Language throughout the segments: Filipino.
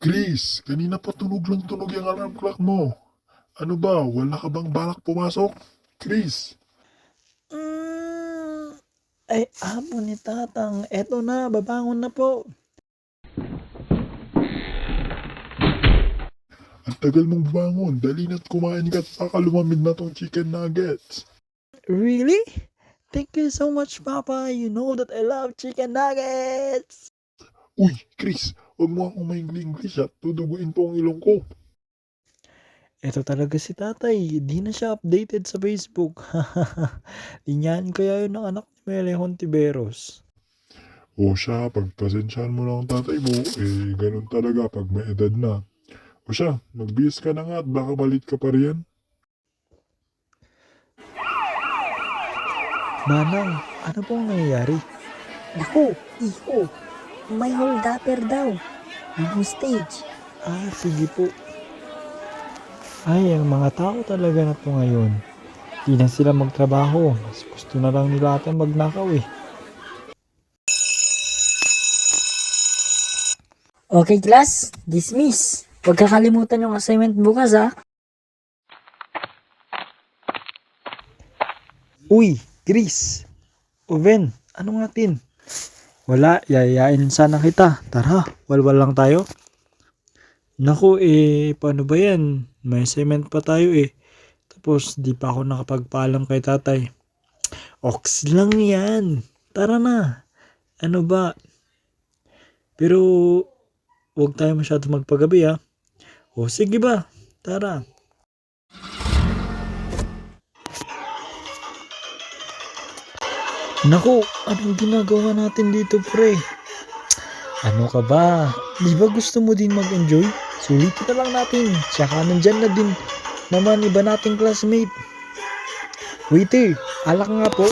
Chris, kanina pa tunog lang tunog yung alarm clock mo. Ano ba, wala ka bang balak pumasok? Chris, Mm, ay, amo ni tatang. Eto na, babangon na po. ang tagal mong bumangon. Dali na't kumain ka at baka lumamig na tong chicken nuggets. Really? Thank you so much, Papa. You know that I love chicken nuggets. Uy, Chris, huwag mo akong maingli-English at tuduguin po ang ilong ko. Eto talaga si tatay. Di na siya updated sa Facebook. Linyan kaya yun ng anak ni Mele Hontiveros. O siya, pagpasensyahan mo lang ang tatay mo, ganun talaga pag may edad na. O siya, magbihis ka na nga at baka malit ka pa riyan. Manang, ano pong nangyayari? Naku, iho. May hold upper daw. Yung stage. Sige po. Ay, ang mga tao talaga na to ngayon. Di na sila magtrabaho. Mas gusto na lang nila ata magnakaw eh. Okay, class. Dismiss. Huwag kakalimutan yung assignment bukas, ha? Uy, Chris. Oven, anong natin? Wala, yayain sana kita. Tara, walwal lang tayo. Naku, paano ba yan? May assignment pa tayo eh. Tapos, di pa ako nakapagpaalam kay tatay. Ox lang yan. Tara na. Ano ba? Pero, huwag tayo masyado magpagabi ha. O sige ba? Tara. Naku, anong ginagawa natin dito pre? Ano ka ba? Di ba gusto mo din mag-enjoy? Sulitin na lang natin. Tsaka nandyan na din naman iba nating classmate. Waiter, alak nga po.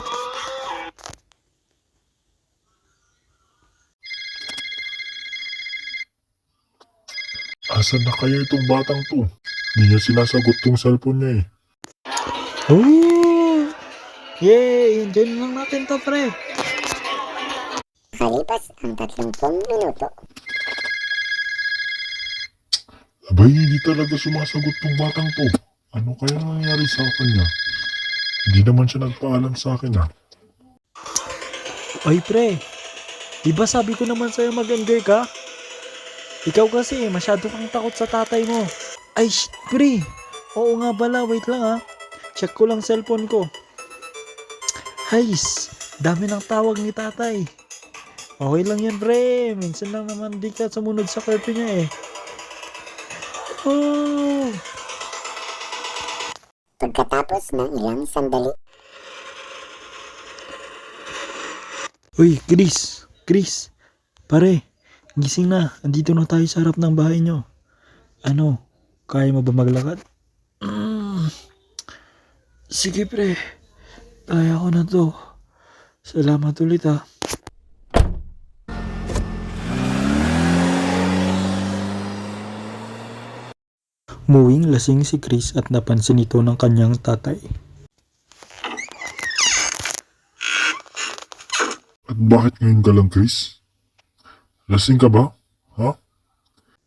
Asan na kaya itong batang to? Hindi niya sinasagot tong cellphone niya eh. Ooh! Yay! Enjoy na lang natin to pre. Makalipas ang 30 minuto. Abay, hindi talaga sumasagot tong batang to. Ano kaya nangyari sa kanya? Hindi naman siya nagpaalam sa akin ah. Oy pre, di ba sabi ko naman sa'yo mag-enjoy ka? Ikaw kasi masyado kang takot sa tatay mo. Ay shit pre, oo nga pala, wait lang ha. Check ko lang cellphone ko. Hays, dami ng tawag ni tatay. Okay lang yan pre, minsan lang naman di ka sumunod sa curfew niya eh. Oh! Pagkatapos ng ilang sandali, Uy, Chris, pare, gising na, andito na tayo sa harap ng bahay nyo. Ano, kaya mo ba maglakad? Sige pre, kaya ko na to. Salamat ulit ha. Muwing lasing si Chris at napansin ito ng kanyang tatay. At bakit ngayon ka lang, Chris? Lasing ka ba? Ha?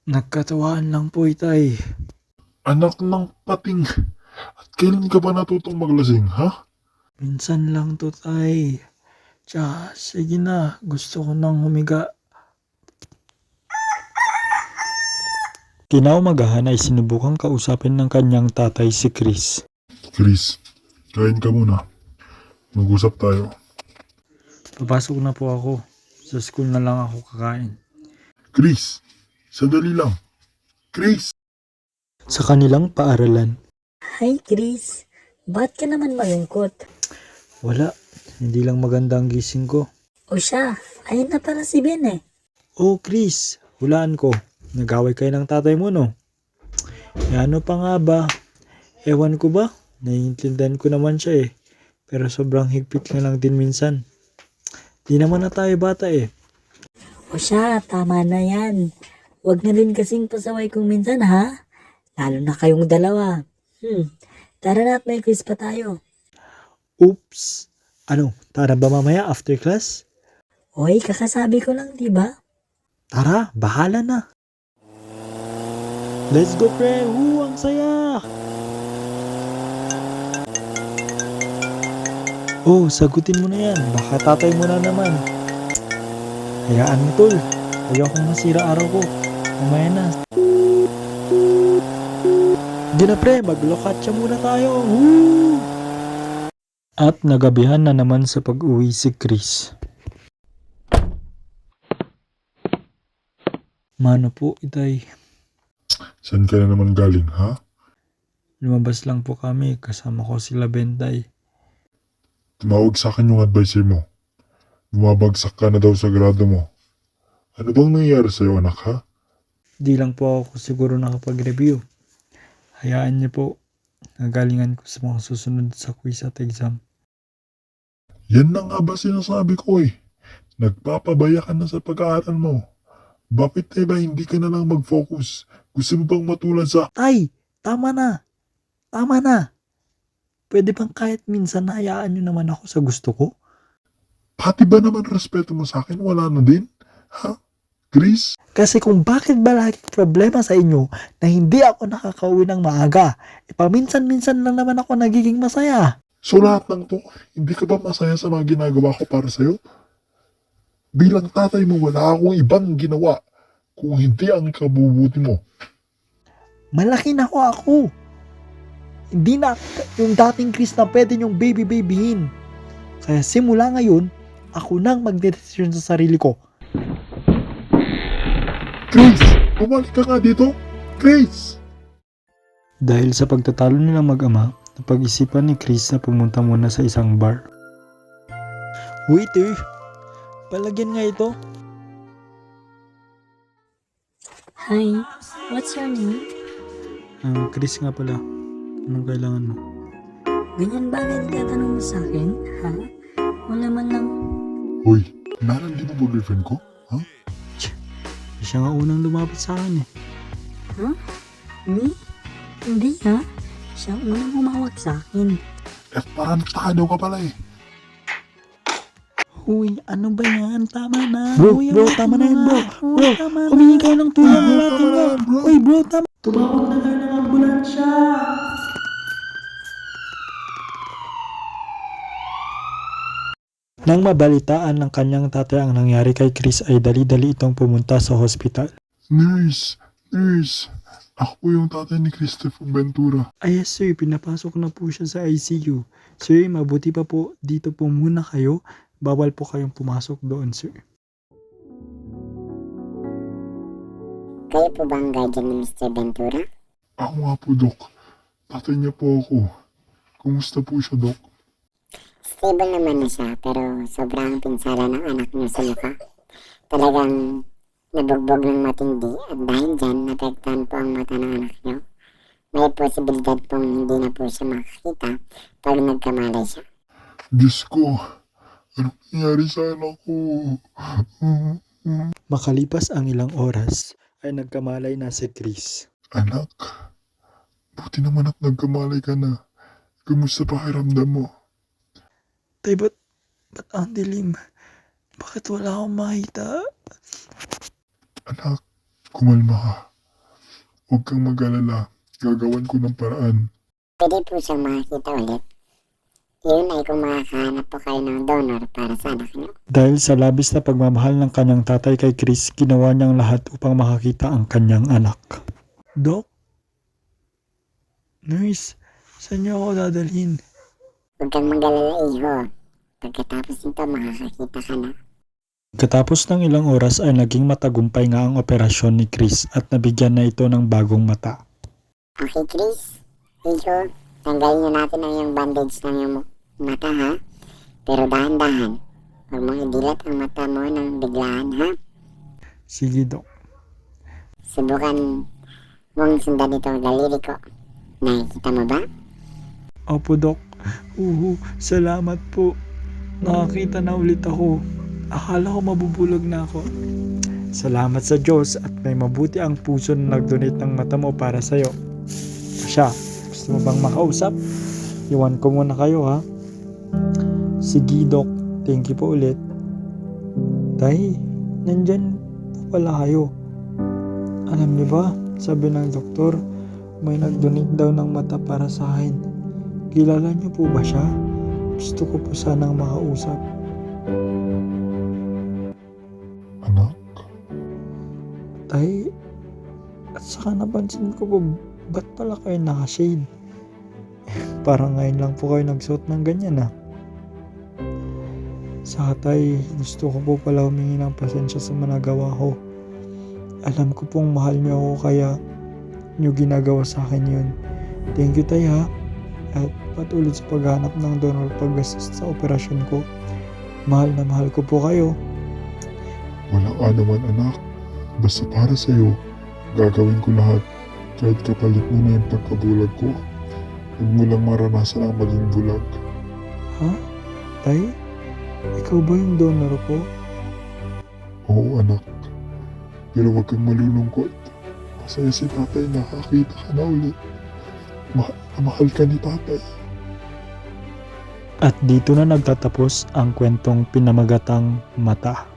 Nagkatawaan lang po itay. Anak ng pating. At kailan ka ba natutong maglasing, ha? Minsan lang to tay. Tsaka, sige na, gusto ko nang humiga. Kinaumagahan ay sinubukang kausapin ng kanyang tatay si Chris. Chris, kain ka muna. Mag-usap tayo. Papasok na po ako. Sa school na lang ako kakain. Chris, sandali lang. Chris! Sa kanilang paaralan. Hi, Chris. Ba't ka naman malungkot? Wala, hindi lang maganda ang gising ko. O siya, ayun na pala si Ben eh. Oh Chris, hulaan ko. Nag-away kayo ng tatay mo no? Ano pa nga ba? Ewan ko ba? Naiintindihan ko naman siya eh. Pero sobrang higpit na lang din minsan. Di naman na tayo bata eh. O siya, tama na yan. Huwag na rin kasing pasaway kung minsan, ha? Lalo na kayong dalawa. Tara na at may quiz pa tayo. Oops! Ano, tara ba mamaya after class? Oy, kakasabi ko lang, di ba? Tara, bahala na. Let's go, pre! Ang saya! Oh, sagutin mo na yan. Baka tatay mo na naman. Hayaan mo, tol. Ayokong masira araw ko. Mamaya na. Hindi na, pre. Maglokatsa muna tayo. Woo! At nagabihan na naman sa pag-uwi si Chris. Mano po, itay. Saan ka na naman galing, ha? Lumabas lang po kami. Kasama ko sila Bentay. Tumawag sa akin yung advisor mo. Bumabagsak ka na daw sa grado mo. Ano bang nangyayari sa'yo, anak, ha? Di lang po ako siguro nakapag-review. Hayaan niyo po. Nagalingan ko sa mga susunod sa quiz at exam. Yan na nga ba sinasabi ko eh. Nagpapabaya ka na sa pag-aaral mo. Bakit ba hindi ka na lang mag-focus? Gusto mo bang matulad sa... Tay, tama na. Tama na. Pwede bang kahit minsan hayaan niyo naman ako sa gusto ko? Pati ba naman respeto mo sa akin? Wala na din? Ha? Chris? Kasi kung bakit ba lagi problema sa inyo na hindi ako nakakauwi ng maaga, paminsan-minsan lang naman ako nagiging masaya. So lahat ng to, hindi ka ba masaya sa mga ginagawa ko para sa'yo? Bilang tatay mo, wala akong ibang ginawa kung hindi ang kabubuti mo. Malaki na ako. Hindi na yung dating Chris na pwede yung baby-babyhin. Kaya simula ngayon, ako nang magdedesisyon sa sarili ko. Chris! Bumalik ka nga dito! Chris! Dahil sa pagtatalo nilang mag-ama, napag-isipan ni Chris na pumunta muna sa isang bar. Waiter, palagyan nga ito. Hi, what's your name? Chris nga pala. Anong kailangan mo? Ganyan ba agad tatanong mo sa akin? Ha? Wala man lang. Hoy, naran di ba boyfriend ko? Ha? Siya nga unang lumapit sa akin eh. Me? Hindi ha? Siya ang unang humawag sa akin. Parang takadaw ka pala eh. Uy, ano ba yan? Tama na. Bro, Uy, bro, tama na yan, bro. Bro, tama na. humingi kayo ng tulong Bro, natin, tama na bro. yan, bro. Uy, bro, tama. Tumawag na kayo ng ambulansya. Nang mabalitaan ng kanyang tatay ang nangyari kay Chris ay dali-dali itong pumunta sa hospital. Nurse! Nurse! Ako po yung tatay ni Christopher Ventura. Ay yes sir, pinapasok na po siya sa ICU. Sir, mabuti pa po dito po muna kayo. Bawal po kayong pumasok doon, sir. Kayo po ba ang guardian ni Mr. Ventura? Ako nga po, Dok. Tatay niya po ako. Kumusta po siya, Dok? Stable naman na siya, pero sobrang pinsala ng anak niyo sa mukha. Talagang nabugbog ng matindi at dahil dyan, napektuhan po ang mata ng anak niyo. May posibilidad pong hindi na po siya makakita pag nagkamalay siya. Diyos ko, anong nangyari sa anak ko? Makalipas ang ilang oras ay nagkamalay na si Chris. Anak, buti naman at nagkamalay ka na. Kumusta pakiramdam mo? Tay, ba't ang dilim? Bakit wala akong makita? Anak, kumalma ka. Huwag kang mag-alala. Gagawan ko ng paraan. Pwede po siyang makakita ulit. Yun ay kung makakahanap po kayo ng donor para sa anak niyo. Dahil sa labis na pagmamahal ng kanyang tatay kay Chris, ginawa niyang lahat upang makakita ang kanyang anak. Dok? Nurse, saan niyo ako dadalhin? Huwag kang mag-alala, iho. Pagkatapos nito, makakakita ka na. Katapos ng ilang oras ay naging matagumpay nga ang operasyon ni Chris at nabigyan na ito ng bagong mata. Okay, Chris? Iho, tanggalin na natin ang yung bandage ng yung mata, ha? Pero dahan-dahan. Huwag mong idilat ang mata mo ng biglaan, ha? Sige, Dok. Subukan mong sundan itong daliri ko. Nakikita mo ba? Opo, Dok. Salamat po. Nakakita na ulit ako. Akala ko mabubulog na ako. Salamat sa Diyos at may mabuti ang puso na nag-donate ng mata mo para sa'yo. Siya, gusto mo bang makausap? Iwan ko muna kayo, ha? Sige, Dok. Thank you po ulit. Tay, nandyan po pala kayo. Alam niyo ba, sabi ng doktor, may nag-donate daw ng mata para sa akin. Kilala niyo po ba siya? Gusto ko po sanang makausap. Anak, Tay, at saka napansin ko po, ba't pala kayo naka-shade? Parang ngayon lang po kayo nagsuot ng ganyan ah. Saka tay, gusto ko po pala humingi ng pasensya sa managawa ko. Alam ko pong mahal niyo ako kaya niyo ginagawa sa akin yun. Thank you tay ha. At patuloy sa paghanap ng donor paggastos sa operasyon ko. Mahal na mahal ko po kayo. walang anuman anak. Basta para sa'yo, gagawin ko lahat. Kahit kapalit mo na yung pagkabulag ko. Huwag mo lang maranasan ang maging bulag. Ha? Tay? Ikaw ba yung donor ko? Oo anak. Pero huwag kang malulungkot. Masaya si tatay nakakita ka na ulit. Mahal na mahal ka ni tatay. At dito na nagtatapos ang kwentong Pinamagatang Mata.